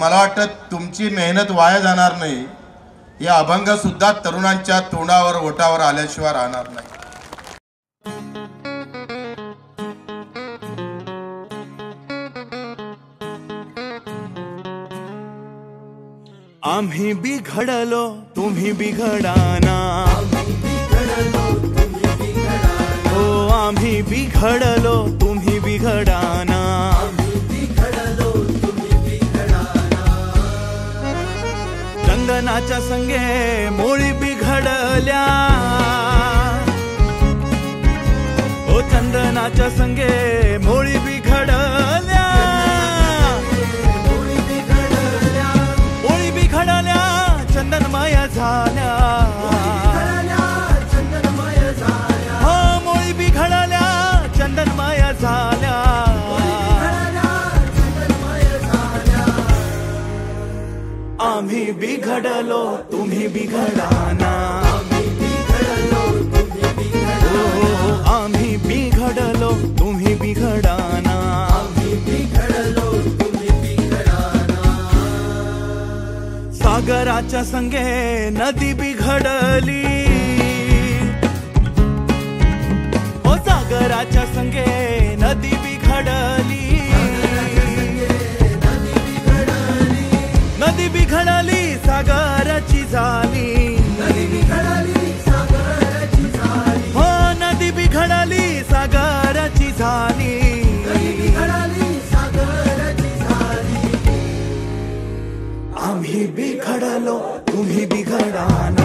मला वाटतं तुमची मेहनत वाया जाणार नाही, या अभंग सुद्धा तरुणांच्या तोंडावर ओठावर आल्याशिवाय राहणार नाही. आम्ही बिघडलो तुम्ही बिघडाना, हो आम्ही बिघडलो तुम्ही बिघडाना, चंदनाच्या संगे मोळी बिघडल्या, हो चंदनाच्या संगे मोळी बिघडल्या, मोळी बिघडल्या चंदनमय झाल्या, हो मोळी बिघडल्या चंदनमय झाल्या. आम्ही बिघडलो तुम्ही बिघडाना, हो आम्ही बिघडलो तुम्ही बिघडाना, सागराच्या संगे नदी बिघडली, हो सागराच्या संगे नदी बिघडली, नदी बिघडली सागराची झाली, हो नदी बिघडली सागराची झाली. आम्ही बिघडलो तुम्ही बिघडाना,